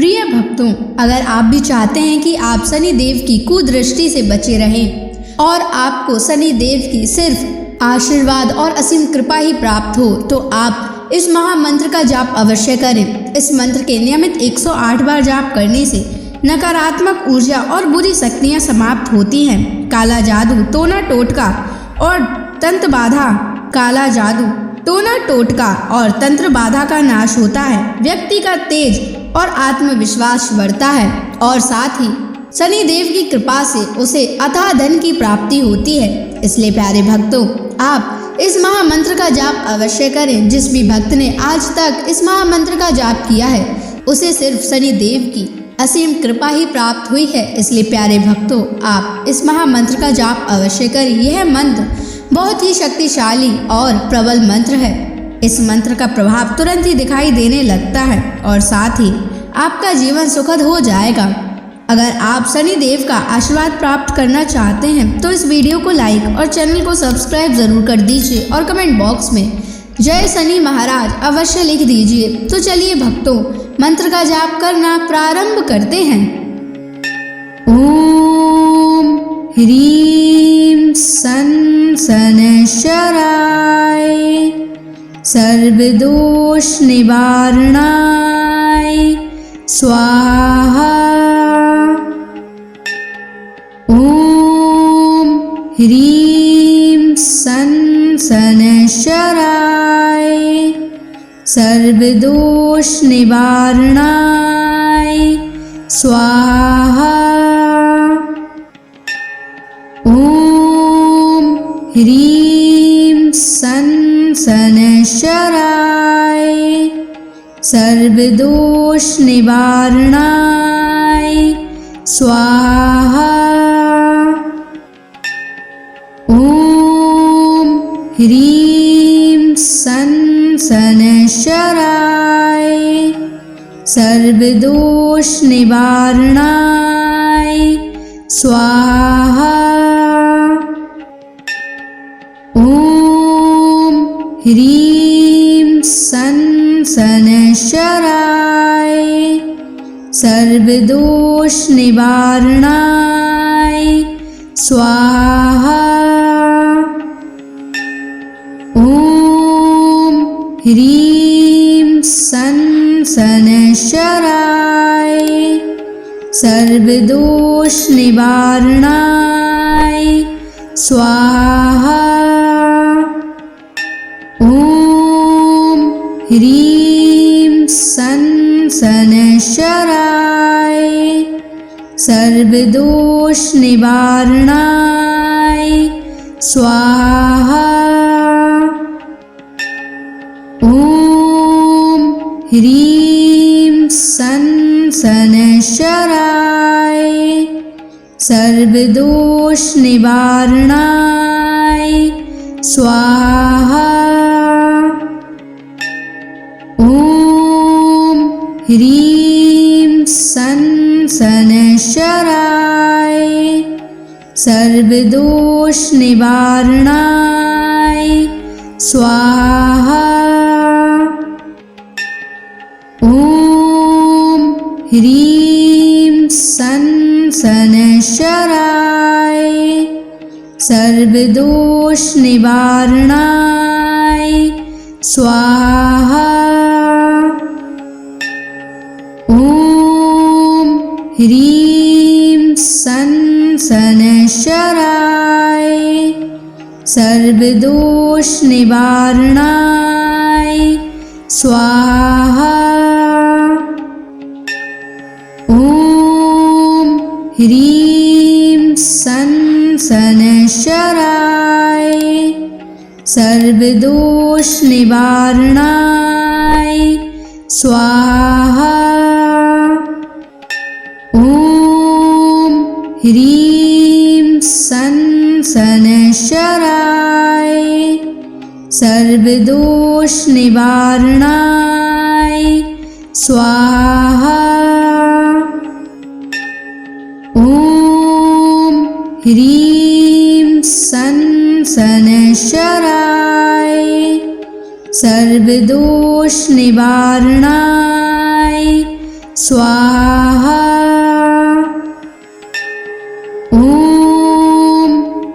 प्रिय भक्तों, अगर आप भी चाहते हैं कि आप शनि देव की कुदृष्टि से बचे रहें और आपको शनि देव की सिर्फ आशीर्वाद और असीम कृपा ही प्राप्त हो, तो आप इस महामंत्र का जाप अवश्य करें। इस मंत्र के नियमित 108 बार जाप करने से नकारात्मक ऊर्जा और बुरी शक्तियां समाप्त होती हैं। काला जादू, टोना टोटका और तंत्र बाधा, काला जादू, टोना टोटका और तंत्र बाधा का नाश होता है। व्यक्ति का तेज और आत्मविश्वास बढ़ता है और साथ ही शनि देव की कृपा से उसे अथाह धन की प्राप्ति होती है। इसलिए प्यारे भक्तों, आप इस महामंत्र का जाप अवश्य करें। जिस भी भक्त ने आज तक इस महामंत्र का जाप किया है, उसे सिर्फ शनि देव की असीम कृपा ही प्राप्त हुई है। इसलिए प्यारे भक्तों, आप इस महामंत्र का जाप अवश्य करें। यह मंत्र बहुत ही शक्तिशाली और प्रबल मंत्र है। इस मंत्र का प्रभाव तुरंत ही दिखाई देने लगता है और साथ ही आपका जीवन सुखद हो जाएगा। अगर आप शनि देव का आशीर्वाद प्राप्त करना चाहते हैं तो इस वीडियो को लाइक और चैनल को सब्सक्राइब जरूर कर दीजिए और कमेंट बॉक्स में जय शनि महाराज अवश्य लिख दीजिए। तो चलिए भक्तों, मंत्र का जाप करना प्रारंभ करते हैं। ओम ह्रीं सन शनैश्चराय सर्वदोष निवारणाय स्वाहा। ओम ह्रीं सन शनैश्चराय सर्वदोष निवारणाय स्वाहा। ओम ह्रीं सन शनैश्चराय सर्वदोष निवारणाय स्वाहा। ओम ह्रीं सन शनैश्चराय सर्वदोष निवारणाय स्वाहा। ओम ह्रीं सन शनैश्चराय सर्वदोष निवारणाय स्वाहा। ओम ह्रीं सन शनैश्चराय सर्वदोष निवारणाय स्वाहा। ओम ह्रीं सन शनैश्चराय सर्वदोष निवारणाय स्वाहा। ओम ह्रीं सन शनैश्चराय सर्वदोष निवारणाय स्वाहा। ओम ह्रीं सन शनैश्चराय सर्वदोष निवारणाय स्वाहा। ओम ह्रीं सन शनैश्चराय सर्वदोष निवारणाय स्वाहा। ओम ह्रीं सन शनैश्चराय सर्वदोष निवारणाय स्वाहा। ओम ह्रीं सन शनैश्चराय सर्वदोष निवारणाय स्वाहा। ओम ह्रीं सन शनैश्चराय सर्वदोष निवारणाय स्वाहा। ओम ह्रीं सन शनैश्चराय सर्वदोष निवारणाय स्वाहा। ॐ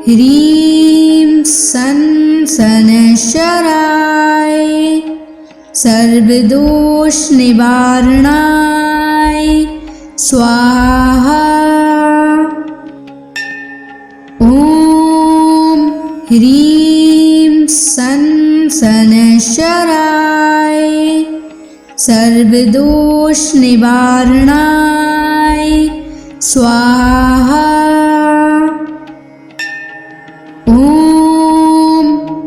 ह्रीं सन् शनैश्चराय सर्वदोषनिवारणाय स्वाहा। ॐ ह्रीं सन् शनैश्चराय सर्वदोषनिवारणाय स्वाहा। ॐ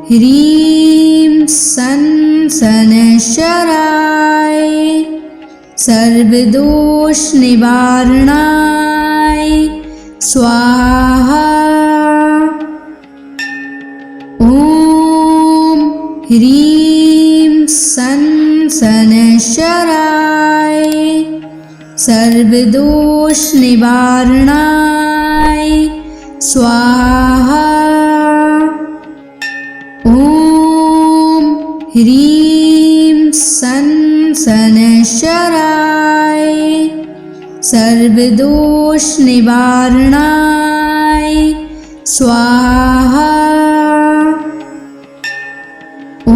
ह्रीं सन् शनैश्चराय सर्वदोषनिवारणाय स्वाहा। ॐ ह्रीं सन् शनैश्चराय सर्वदोषनिवारणाय स्वाहा। ॐ ह्रीं सन् शनैश्चराय सर्वदोषनिवारणाय स्वाहा। ॐ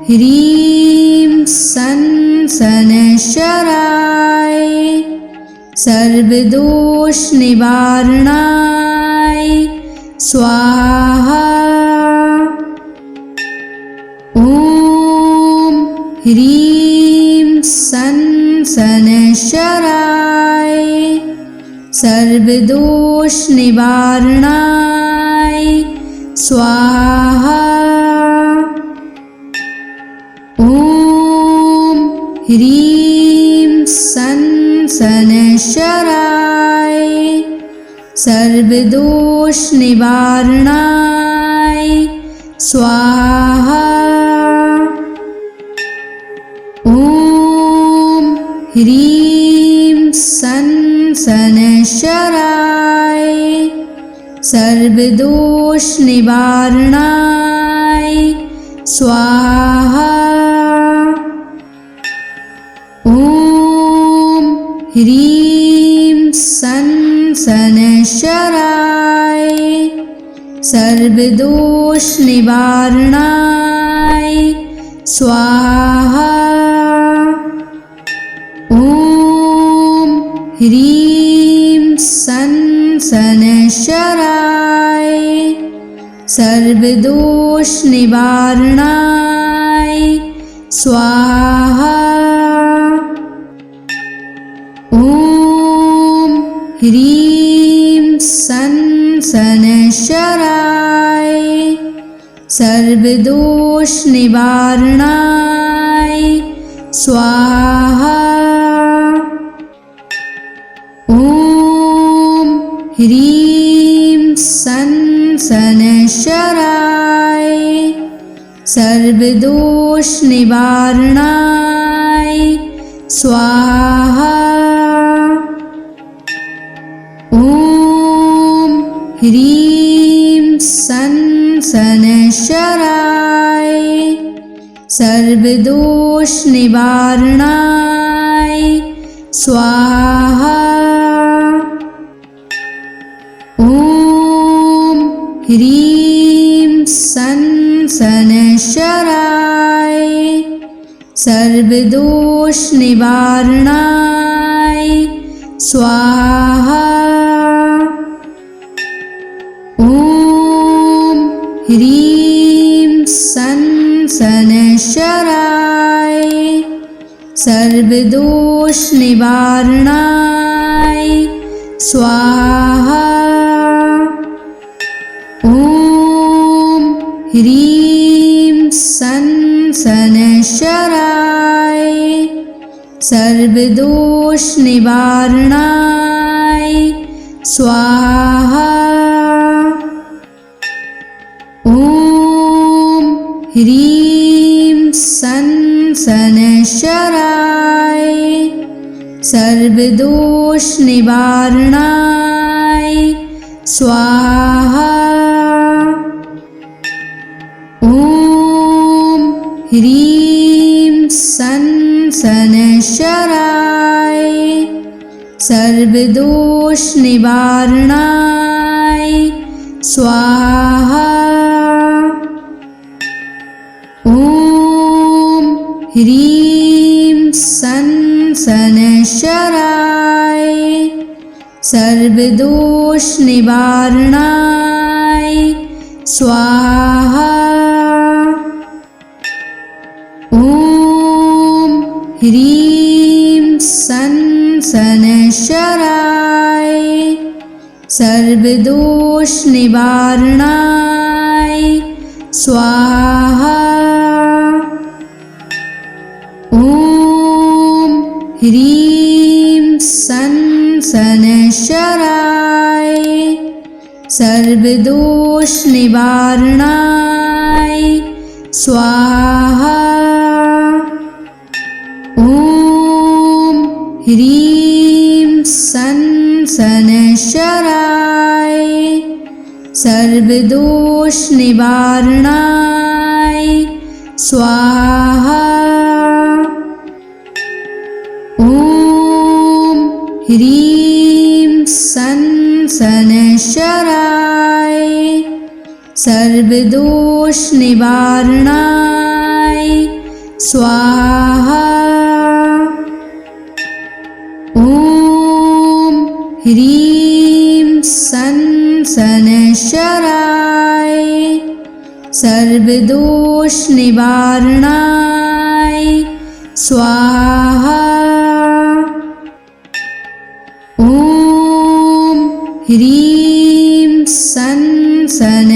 ह्रीं सन् शनैश्चराय सर्वदोषनिवारणाय स्वाहा। ॐ ह्रीं सन् शनैश्चराय सर्वदोषनिवारणाय स्वाहा। ॐ ह्रीं सन् शनैश्चराय सर्वदोषनिवारणाय स्वाहा। ॐ ह्रीं सन् शनैश्चराय सर्वदोषनिवारणाय स्वाहा। ॐ ह्रीं सन् शनैश्चराय सर्वदोषनिवारणाय स्वाहा। ॐ ह्रीं सन् शनैश्चराय सर्वदोषनिवारणाय स्वाहा। ॐ ह्रीं सन् शनैश्चराय सर्वदोषनिवारणाय स्वाहा। ॐ ह्रीं सन् शनैश्चराय सर्वदोषनिवारणाय स्वाहा। ॐ ह्रीं सन् शनैश्चराय सर्वदोषनिवारणाय स्वाहा। ॐ ह्रीं सन् शनैश्चराय सर्वदोषनिवारणाय स्वाहा। ॐ ह्रीं सन् शनैश्चराय सर्वदोषनिवारणाय स्वाहा। ॐ ह्रीं सन् शनैश्चराय सर्वदोषनिवारणाय स्वाहा। ॐ ह्रीं सन् शनैश्चराय सर्वदोषनिवारणाय स्वाहा। ॐ ह्रीं सन् सनशराय सर्वदोष निवारणाय स्वाहा। ॐ ह्रीं सनशराय सर्वदोष निवारणाय स्वाहा। ॐ ह्रीं सनशराय सर्वदोष निवारणाय स्वाहा। ॐ ह्रीं सनशराय सर्वदोष निवारणाय स्वाहा। ॐ ह्रीं सनशराय सर्वदोष निवारणाय स्वाहा। ॐ ह्रीं सनशराय सर्वदोष निवारणाय स्वाहा। ॐ ह्रीं सनशराय सर्वदोष निवारणाय स्वाहा। ॐ ह्रीं सनशराय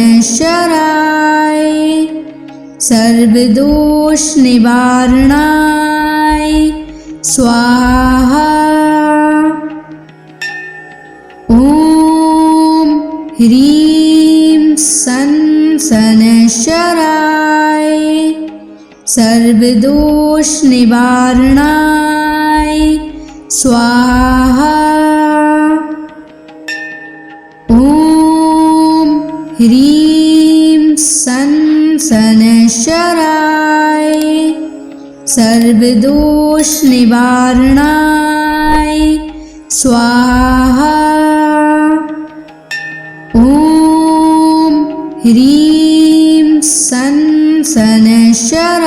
सर्वदोष निवारणाय स्वाहा। ॐ ह्रीं सनशराय सर्वदोष निवारणाय स्वाहा। ॐ ह्रीं सनशराय सर्वदोष निवारणाय स्वाहा। ॐ ह्रीं सनशराय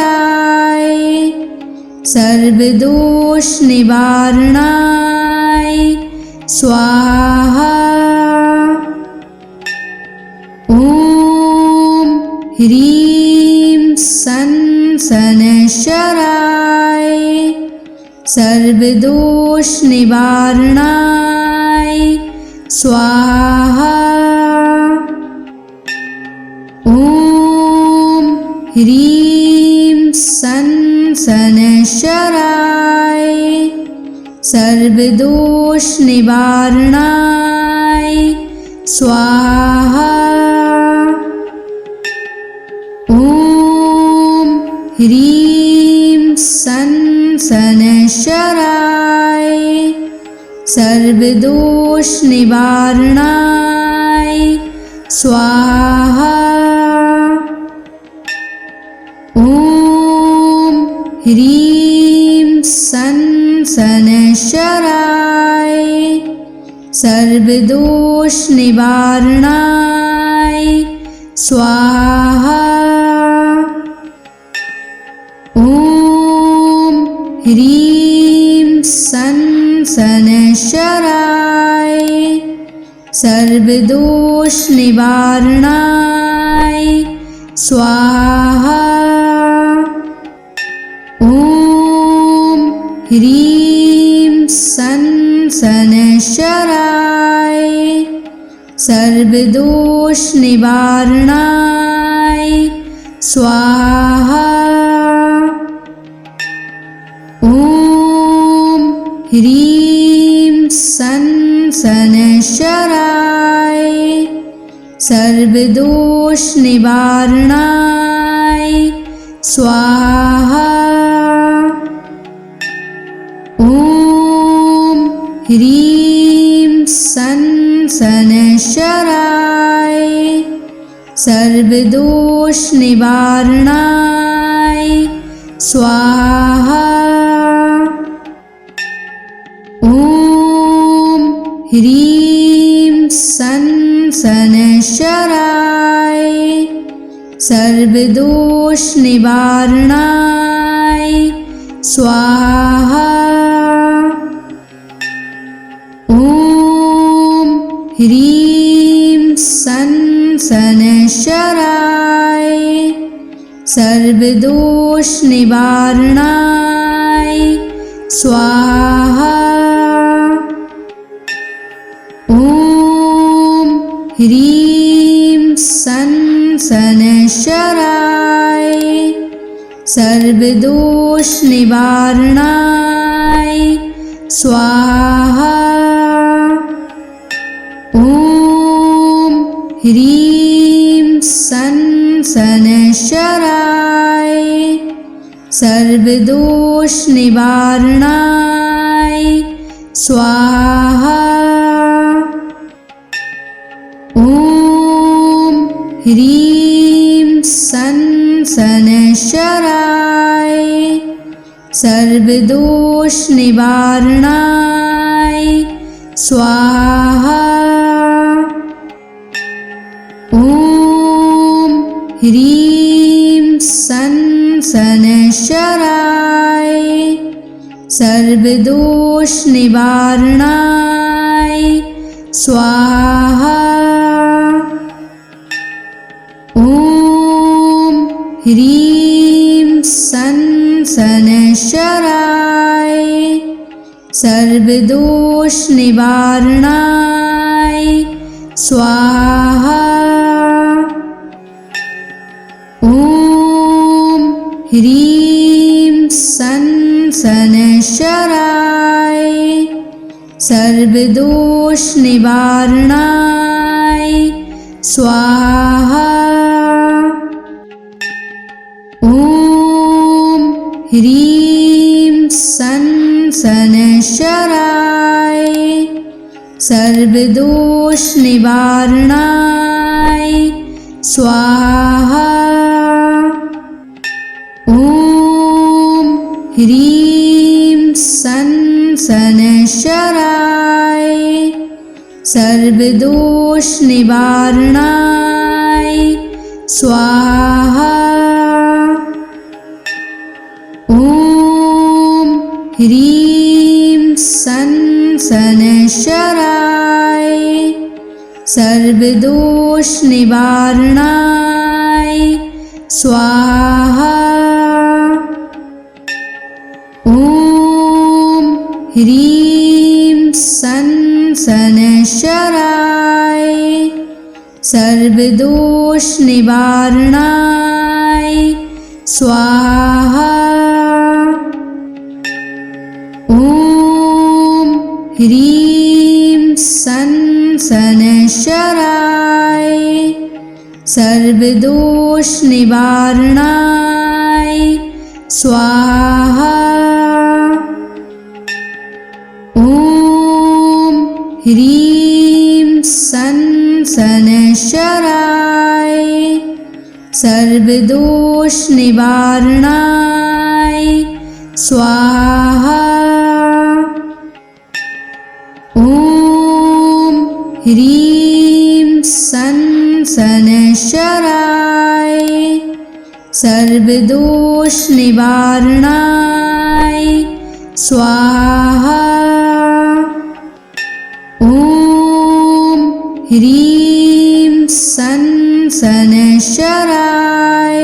सर्वदोष निवारणाय स्वाहा। ॐ ह्रीं सनशराय सर्वदोष निवारणाय स्वाहा। ॐ ह्रीं सनशराय सर्वदोष निवारणाय स्वाहा। ॐ ह्रीं सनशराय सर्वदोष निवारणाय स्वाहा। ॐ ह्रीं सनशराय सर्वदोष निवारणाय स्वाहा। ॐ ह्रीं सनशराय सर्वदोष निवारणाय स्वाहा। ॐ ह्रीं सनशराय सर्वदोष निवारणाय स्वाहा। ॐ ह्रीं सनशराय सर्वदोष निवारणाय स्वाहा। ॐ ह्रीं सनशराय सर्वदोष निवारणाय स्वाहा। ह्रीं सन शनैश्चराय सर्वदोष निवारणाय स्वाहा। ॐ ह्रीं सन शनैश्चराय सर्वदोष निवारणाय स्वाहा। ॐ ह्रीं सन शनैश्चराय सर्वदोष निवारणाय स्वाहा। ॐ ह्रीं सन शनैश्चराय सर्वदोष निवारणाय स्वाहा। ॐ ह्रीं सन शनैश्चराय सर्वदोष निवारणाय स्वाहा। ॐ ह्रीं सन शनैश्चराय सर्वदोष निवारणाय स्वाहा। ॐ ह्रीं सन शनैश्चराय सर्वदोष निवारणाय स्वाहा। ॐ ह्रीं सन शनैश्चराय सर्वदोष निवारणाय स्वाहा। ॐ ह्रीं सन शनैश्चराय सर्वदोष निवारणाय स्वाहा। ॐ ह्रीं सन शनैश्चराय सर्वदोष निवारणाय स्वाहा। ॐ ह्रीं सन शनैश्चराय सर्वदोष निवारणाय स्वाहा। ॐ ह्रीं सन शनैश्चराय सर्वदोष निवारणाय स्वाहा। ॐ ह्रीं सन शनैश्चराय सर्वदोष निवारणाय स्वाहा। ॐ ह्रीं सन शनैश्चराय सर्वदोष निवारणाय स्वाहा। ॐ ह्रीं सन शनैश्चराय सर्वदोष निवारणाय स्वाहा। ॐ ह्रीं सन शनैश्चराय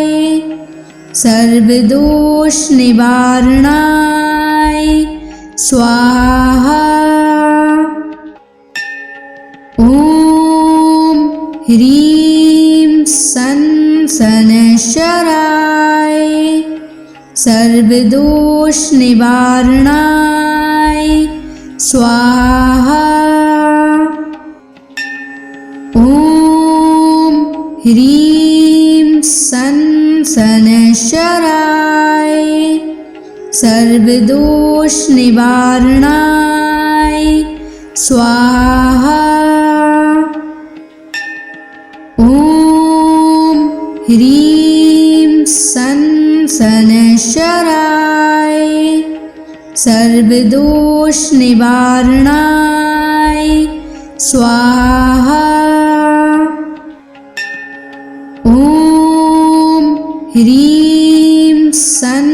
सर्वदोष निवारणाय स्वाहा। ॐ ह्रीं सन शनैश्चराय सर्वदोष निवारणाय स्वाहा। ॐ ह्रीं सन शनैश्चराय सर्वदोष निवारणाय स्वाहा। ॐ ह्रीं सन शनैश्चराय सर्वदोष निवारणाय स्वाहा। ॐ ह्रीं सन्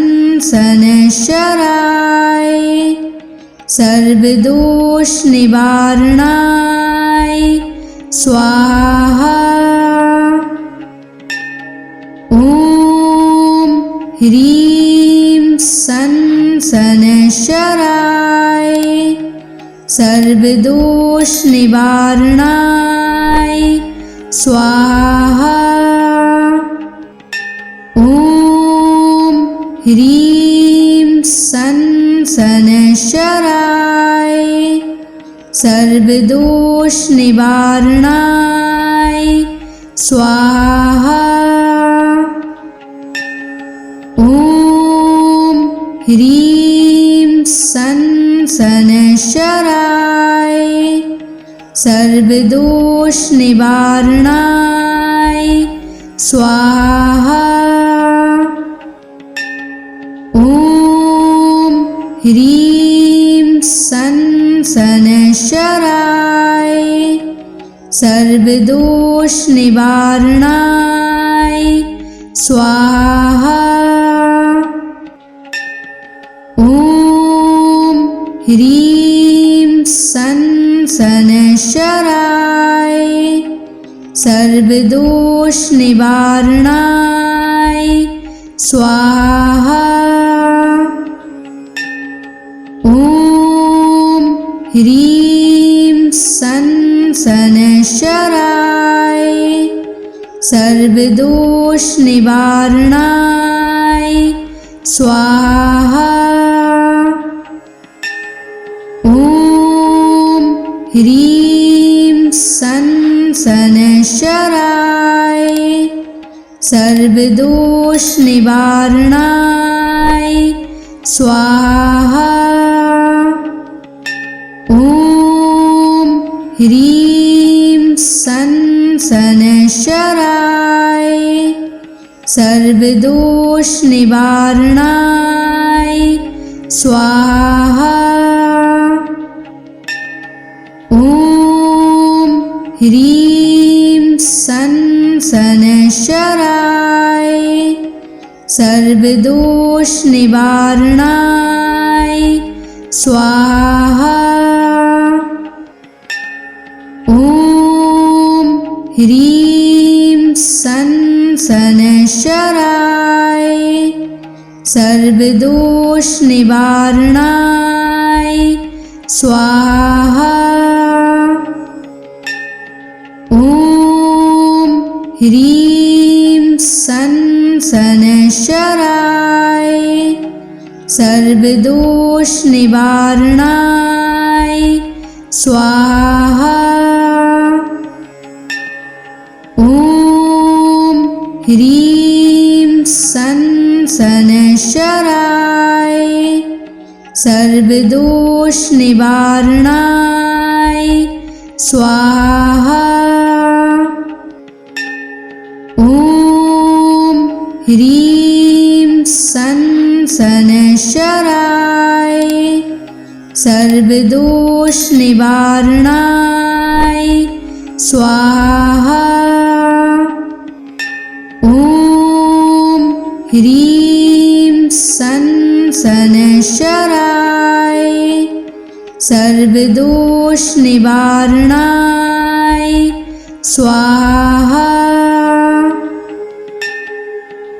शनैश्चराय सर्वदोषनिवारणाय स्वाहा। ॐ ह्रीं सन् शनैश्चराय सर्वदोषनिवारणाय स्वाहा। ॐ ह्रीं सन् शनैश्चराय सर्वदोषनिवारणाय स्वाहा। ॐ ह्रीं सन् शनैश्चराय सर्वदोषनिवारणाय स्वाहा। ॐ ह्रीं सन् शनैश्चराय सर्वदोषनिवारणाय स्वाहा। ॐ ह्रीं सन् शनैश्चराय सर्वदोषनिवारणाय स्वाहा। ॐ ह्रीं सन् शनैश्चराय सर्वदोषनिवारणाय स्वाहा। ॐ ह्रीं सन् शनैश्चराय सर्वदोषनिवारणाय स्वाहा। ॐ ह्रीं सन् शनैश्चराय सर्वदोषनिवारणाय स्वाहा। ॐ ह्रीं सन् शनैश्चराय सर्वदोषनिवारणाय स्वाहा। ॐ ह्रीं सन् शनैश्चराय सर्वदोषनिवारणाय स्वाहा। ॐ ह्रीं सन् शनैश्चराय सर्वदोषनिवारणाय स्वाहा। ॐ ह्रीं सन् शनैश्चराय सर्वदोषनिवारणाय स्वाहा। ॐ ह्रीं सन् शनैश्चराय सर्वदोषनिवारणाय स्वाहा। ॐ ह्रीं सन् शनैश्चराय सर्वदोषनिवारणाय स्वाहा।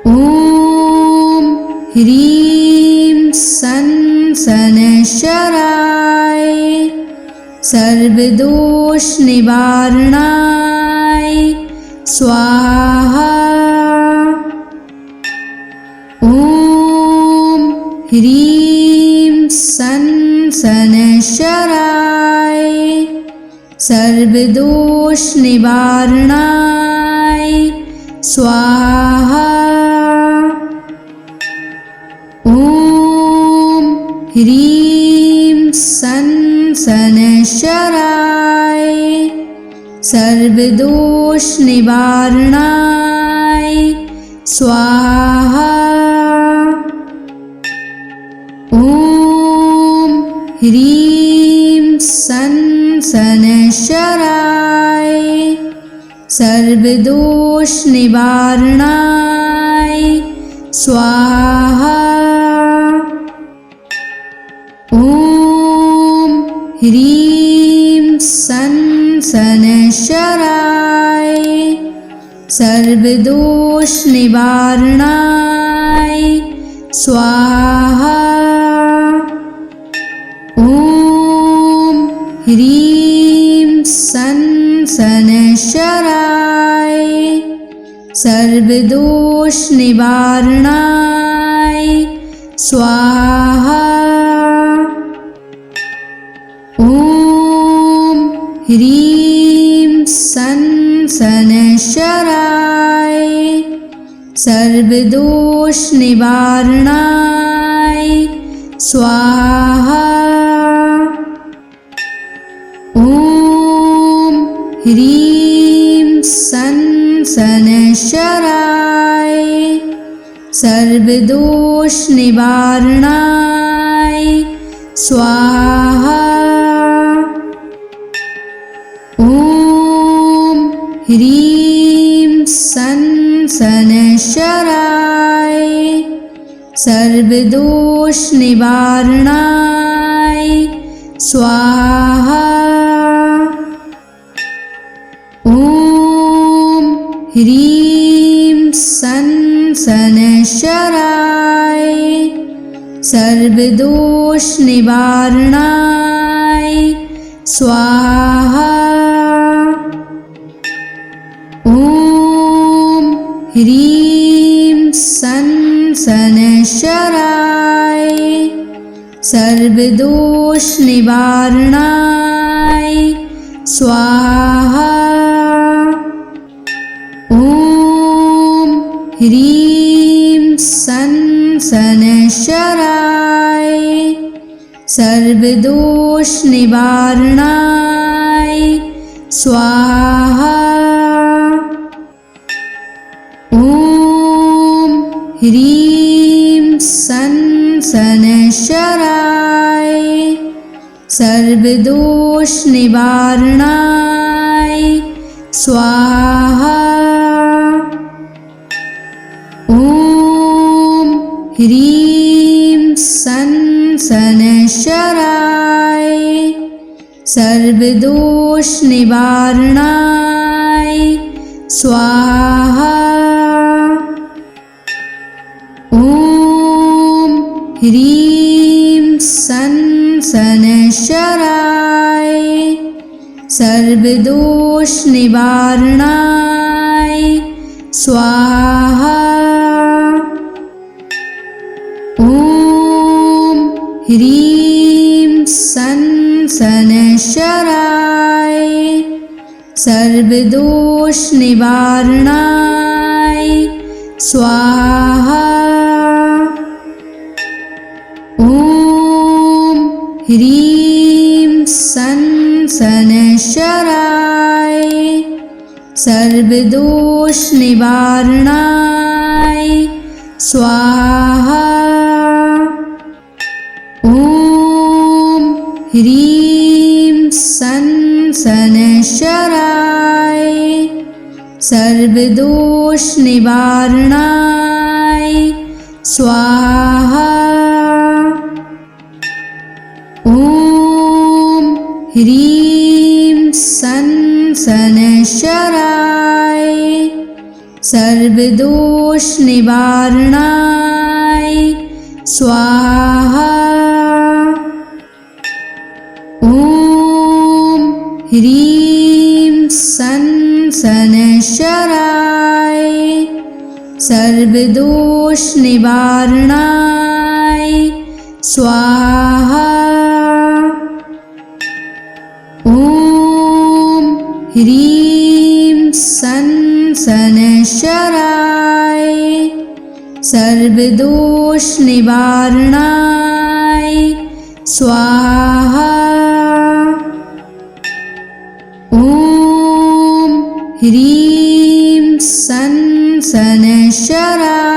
ॐ ह्रीं सन् शनैश्चराय सर्वदोषनिवारणाय स्वाहा। ॐ ह्रीं सन् शनैश्चराय सर्वदोषनिवारणाय स्वाहा। ॐ ह्रीं सन् शनैश्चराय सर्वदोषनिवारणाय स्वाहा। ॐ ह्रीं सन् शनैश्चराय सर्वदोष निवारणाय स्वाहा। ॐ ह्रीं सं शनैश्चराय सर्वदोष निवारणाय स्वाहा। ॐ ह्रीं सं शनैश्चराय सर्वदोष निवारणाय स्वाहा। ॐ ह्रीं सं शनैश्चराय सर्वदोष निवारणाय स्वाहा। ॐ ह्रीं सं शनैश्चराय सर्वदोष निवारणाय स्वाहा। ॐ ह्रीं सं शनैश्चराय सर्वदोष निवारणाय स्वाहा। ॐ ह्रीं सं शनैश्चराय सर्वदोष निवारणाय स्वाहा। ॐ ह्रीं सं शनैश्चराय सर्वदोष निवारणाय स्वाहा। ॐ ह्रीं सं शनैश्चराय सर्वदोष निवारणाय स्वाहा। ॐ ह्रीं सं शनैश्चराय सर्वदोष निवारणाय स्वाहा। ॐ ह्रीं सं शनैश्चराय सर्वदोष निवारणाय स्वाहा। ॐ ह्रीं सं शनैश्चराय सर्वदोष निवारणाय स्वाहा। ॐ ह्रीं सं शनैश्चराय सर्वदोष निवारणाय स्वाहा। ॐ ह्रीं सं शनैश्चराय सर्वदोष निवारणाय स्वाहा। ॐ ह्रीं सं शनैश्चराय सर्वदोष निवारणाय स्वाहा। ॐ ह्रीं सं शनैश्चराय सर्वदोष निवारणाय स्वाहा। ॐ ह्रीं सं शनैश्चराय सर्वदोष निवारणाय स्वाहा। ॐ ह्रीं सं शनैश्चराय सर्वदोष निवारणाय स्वाहा। ॐ ह्रीं सं शनैश्चराय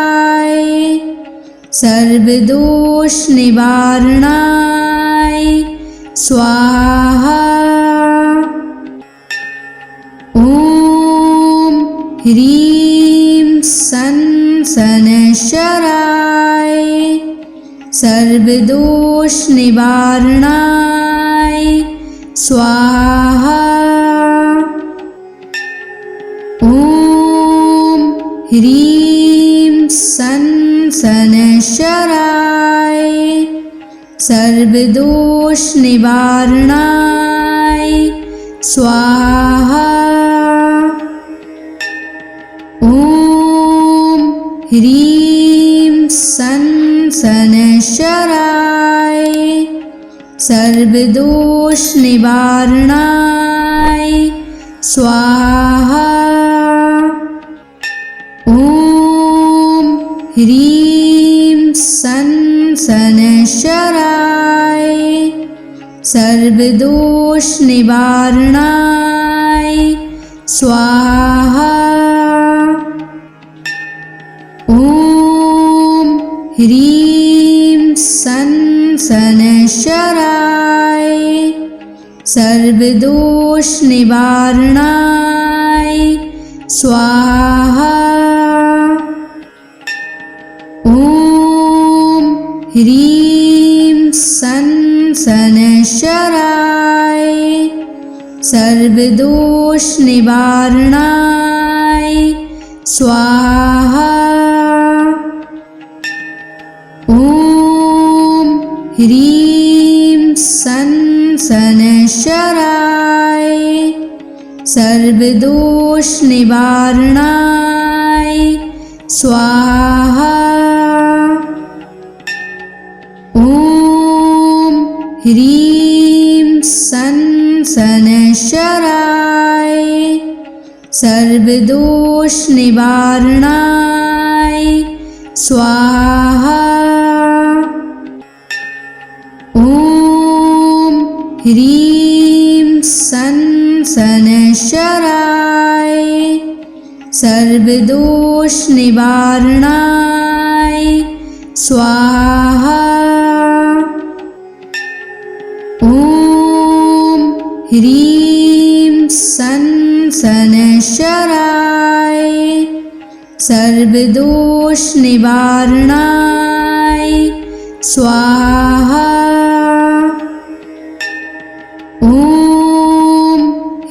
सर्वदोष निवारणाय स्वाहा। ॐ ह्रीं सन शनैश्चराय सर्वदोष निवारणाय स्वाहा। ॐ ह्रीं सन शनैश्चराय सर्वदोष निवारणाय स्वाहा। ॐ ह्रीं सन शनैश्चराय सर्वदोष निवारणाय स्वाहा। ॐ ह्रीं सन शनैश्चराय सर्वदोष निवारणाय स्वाहा। ॐ ह्रीं सन शनैश्चराय सर्वदोष निवारणाय स्वाहा। ॐ ह्रीं सन शनैश्चराय सर्वदोष निवारणाय स्वाहा। ॐ ह्रीं सन शनैश्चराय सर्वदोष निवारणाय स्वाहा। ॐ ह्रीं सन शनैश्चराय सर्वदोष निवारणाय स्वाहा। ॐ ह्रीं सन शनैश्चराय सर्वदोष निवारणाय स्वाहा। ॐ ह्रीं सन शनैश्चराय सर्वदोष निवारणाय स्वाहा। ॐ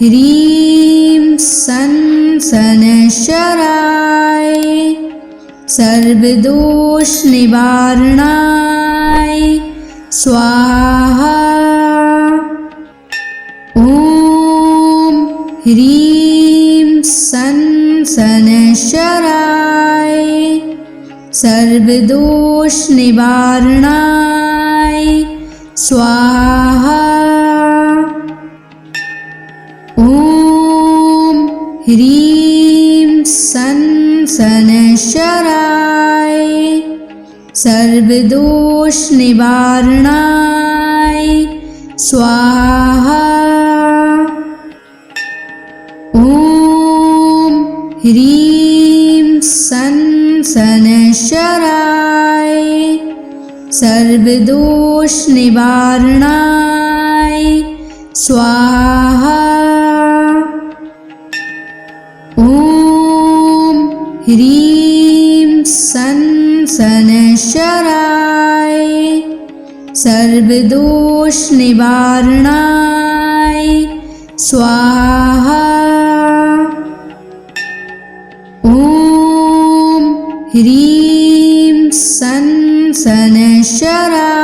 ह्रीं सन शनैश्चराय सर्वदोष निवारणाय स्वाहा। ॐ ह्रीं सन शनैश्चराय सर्वदोष निवारणाय स्वाहा। ॐ ह्रीं सन शनैश्चराय सर्वदोष निवारणाय स्वाहा। ॐ ह्रीं सन शनैश्चराय सर्वदोष निवारणाय स्वाहा। ॐ ह्रीं सन शनैश्चराय सर्वदोष निवारणाय स्वाहा। ॐ ह्रीं सन शनैश्चराय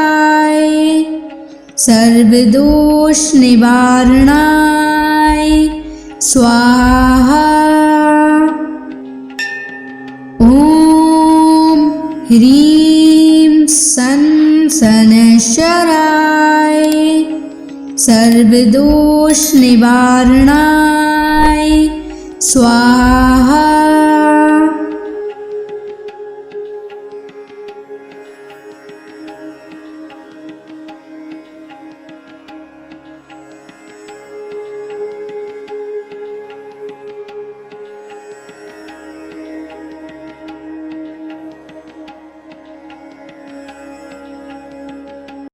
सर्वदोष निवारणाय स्वाहा। ॐ ह्रीं सन शनैश्चराय सर्वदोष निवारणाय स्वाहा।